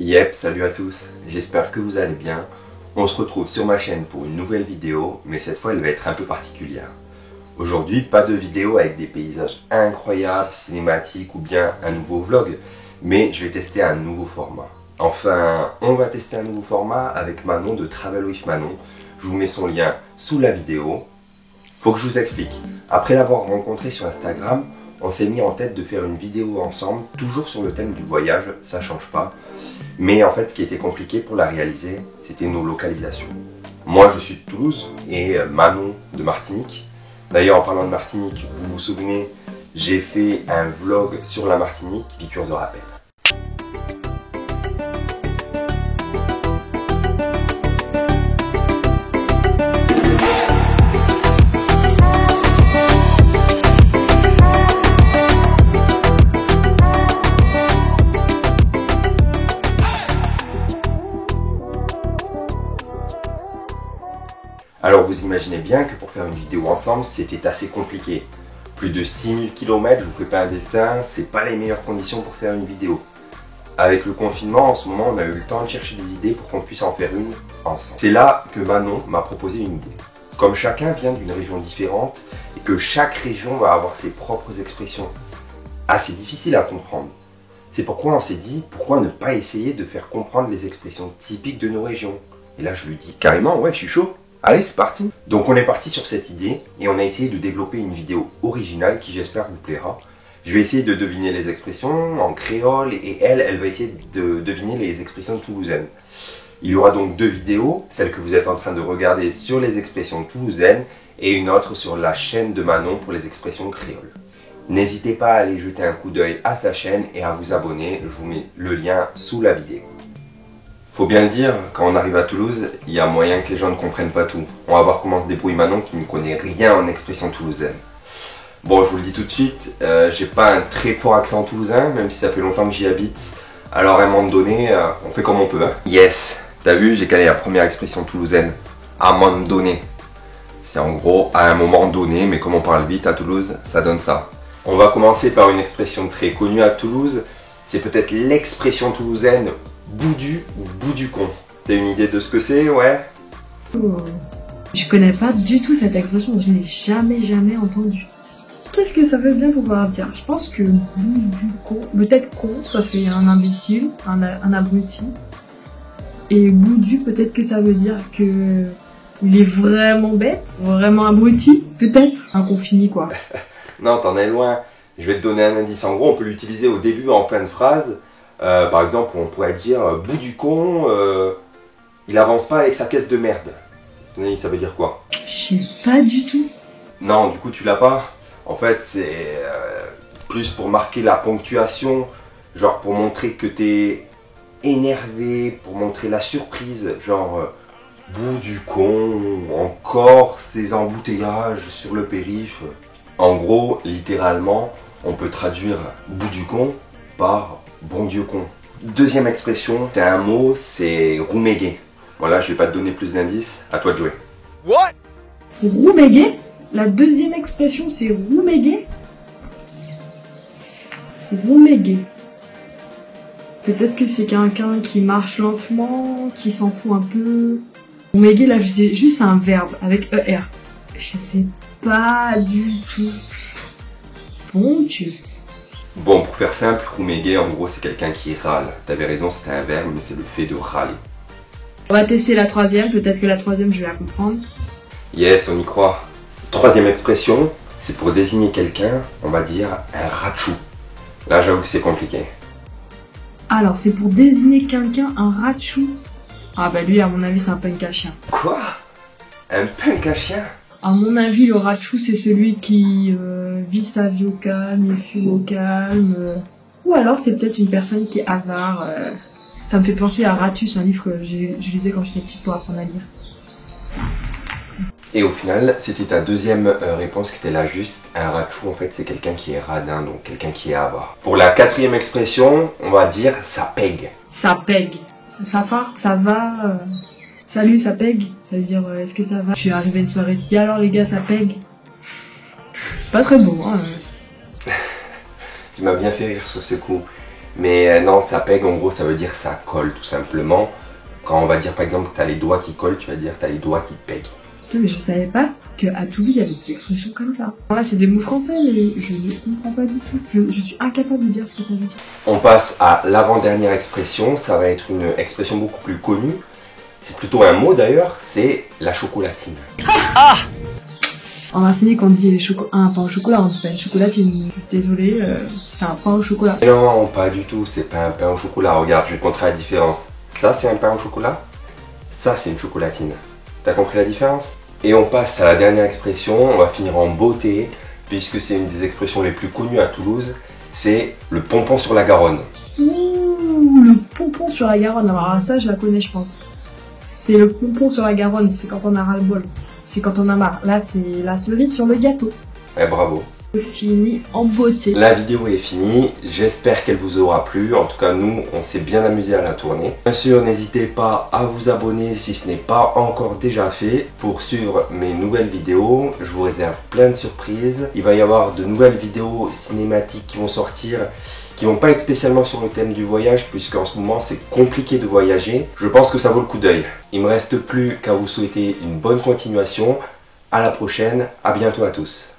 Yep, salut à tous, j'espère que vous allez bien. On se retrouve sur ma chaîne pour une nouvelle vidéo, mais cette fois elle va être un peu particulière. Aujourd'hui, pas de vidéo avec des paysages incroyables, cinématiques ou bien un nouveau vlog, mais je vais tester un nouveau format. Enfin, on va tester un nouveau format avec Manon de Travel with Manon. Je vous mets son lien sous la vidéo. Faut que je vous explique. Après l'avoir rencontré sur Instagram, on s'est mis en tête de faire une vidéo ensemble, toujours sur le thème du voyage, ça change pas. Mais en fait, ce qui était compliqué pour la réaliser, c'était nos localisations. Moi, je suis de Toulouse et Manon de Martinique. D'ailleurs, en parlant de Martinique, vous vous souvenez, j'ai fait un vlog sur la Martinique, piqûre de rappel. Alors vous imaginez bien que pour faire une vidéo ensemble, c'était assez compliqué. Plus de 6000 km, je vous fais pas un dessin, c'est pas les meilleures conditions pour faire une vidéo. Avec le confinement, en ce moment, on a eu le temps de chercher des idées pour qu'on puisse en faire une ensemble. C'est là que Manon m'a proposé une idée. Comme chacun vient d'une région différente et que chaque région va avoir ses propres expressions, assez difficiles à comprendre. C'est pourquoi on s'est dit, pourquoi ne pas essayer de faire comprendre les expressions typiques de nos régions. Et là je lui dis carrément, ouais je suis chaud. Allez, c'est parti! Donc on est parti sur cette idée et on a essayé de développer une vidéo originale qui j'espère vous plaira. Je vais essayer de deviner les expressions en créole et elle va essayer de deviner les expressions toulousaines. Il y aura donc deux vidéos, celle que vous êtes en train de regarder sur les expressions toulousaines et une autre sur la chaîne de Manon pour les expressions créoles. N'hésitez pas à aller jeter un coup d'œil à sa chaîne et à vous abonner, je vous mets le lien sous la vidéo. Faut bien le dire, quand on arrive à Toulouse, il y a moyen que les gens ne comprennent pas tout. On va voir comment se débrouille Manon qui ne connaît rien en expression toulousaine. Bon, je vous le dis tout de suite, j'ai pas un très fort accent toulousain, même si ça fait longtemps que j'y habite. Alors à un moment donné, on fait comme on peut. Hein. Yes, t'as vu, j'ai calé la première expression toulousaine. À un moment donné. C'est en gros à un moment donné, mais comme on parle vite à Toulouse, ça donne ça. On va commencer par une expression très connue à Toulouse. C'est peut-être l'expression toulousaine boudu ou bout du con. T'as une idée de ce que c'est, ouais? Je connais pas du tout cette expression, je l'ai jamais entendu. Qu'est-ce que ça veut bien pouvoir dire? Je pense que bout du con, peut-être con, parce qu'il y a un imbécile, un abruti. Et boudu, peut-être que ça veut dire que il est vraiment bête, vraiment abruti, peut-être. Un confini quoi. Non, t'en es loin. Je vais te donner un indice. En gros, on peut l'utiliser au début en fin de phrase. Par exemple, on pourrait dire bout du con, il avance pas avec sa caisse de merde. Ça veut dire quoi? Je sais pas du tout. Non, du coup, tu l'as pas. En fait, c'est plus pour marquer la ponctuation, genre pour montrer que t'es énervé, pour montrer la surprise, genre bout du con, encore ces embouteillages sur le périph'. En gros, littéralement, on peut traduire bout du con par bon Dieu con. Deuxième expression, c'est un mot, c'est roumégué. Voilà, je vais pas te donner plus d'indices, à toi de jouer. What? Roumégué? La deuxième expression c'est roumégué? Roumégué. Peut-être que c'est quelqu'un qui marche lentement, qui s'en fout un peu. Roumégué, là, c'est juste un verbe avec ER. Je sais pas du tout. Bon Dieu. Bon, pour faire simple, roumégué, en gros, c'est quelqu'un qui râle. T'avais raison, c'était un verbe, mais c'est le fait de râler. On va tester la troisième, peut-être que la troisième, je vais la comprendre. Yes, on y croit. Troisième expression, c'est pour désigner quelqu'un, on va dire un ratchou. Là, j'avoue que c'est compliqué. Alors, c'est pour désigner quelqu'un, un ratchou. Ah bah lui, à mon avis, c'est un punk à chien. Quoi? Un punk à chien? À mon avis, le ratchou, c'est celui qui vit sa vie au calme, il fume au calme. Ou alors, c'est peut-être une personne qui est avare. Ça me fait penser à Ratus, un livre que je lisais quand j'étais petite pour apprendre à lire. Et au final, c'était ta deuxième réponse qui était la juste. Un ratchou, en fait, c'est quelqu'un qui est radin, donc quelqu'un qui est avare. Pour la quatrième expression, on va dire ça pègue. Ça pègue. Ça fart, ça va. Salut, ça pègue. Ça veut dire est-ce que ça va? Je suis arrivé une soirée, tu dis alors les gars, ça pègue. C'est pas très beau, hein. Tu m'as bien fait rire sur ce coup. Mais non, ça pègue, en gros, ça veut dire ça colle, tout simplement. Quand on va dire, par exemple, que tu as les doigts qui collent, tu vas dire tu as les doigts qui pèguent. Putain, mais je savais pas qu'à Toulouse, il y avait des expressions comme ça. Là, c'est des mots français, mais je ne comprends pas du tout. Je suis incapable de dire ce que ça veut dire. On passe à l'avant-dernière expression. Ça va être une expression beaucoup plus connue. C'est plutôt un mot d'ailleurs, c'est la chocolatine. En Martinique, on dit un pain au chocolat, on dit pas une chocolatine. Désolé, c'est un pain au chocolat. Mais non, pas du tout, c'est pas un pain au chocolat. Regarde, je vais te montrer la différence. Ça, c'est un pain au chocolat. Ça, c'est une chocolatine. T'as compris la différence? Et on passe à la dernière expression, on va finir en beauté, puisque c'est une des expressions les plus connues à Toulouse, c'est le pompon sur la Garonne. Ouh, le pompon sur la Garonne, alors ça je la connais je pense. C'est le pompon sur la Garonne, c'est quand on a ras le bol, c'est quand on a marre. Là c'est la cerise sur le gâteau. Eh, bravo. Fini en beauté. La vidéo est finie, j'espère qu'elle vous aura plu. En tout cas, nous, on s'est bien amusé à la tourner. Bien sûr, n'hésitez pas à vous abonner si ce n'est pas encore déjà fait pour suivre mes nouvelles vidéos. Je vous réserve plein de surprises. Il va y avoir de nouvelles vidéos cinématiques qui vont sortir, qui vont pas être spécialement sur le thème du voyage, puisqu'en ce moment, c'est compliqué de voyager. Je pense que ça vaut le coup d'œil. Il me reste plus qu'à vous souhaiter une bonne continuation. À la prochaine, à bientôt à tous.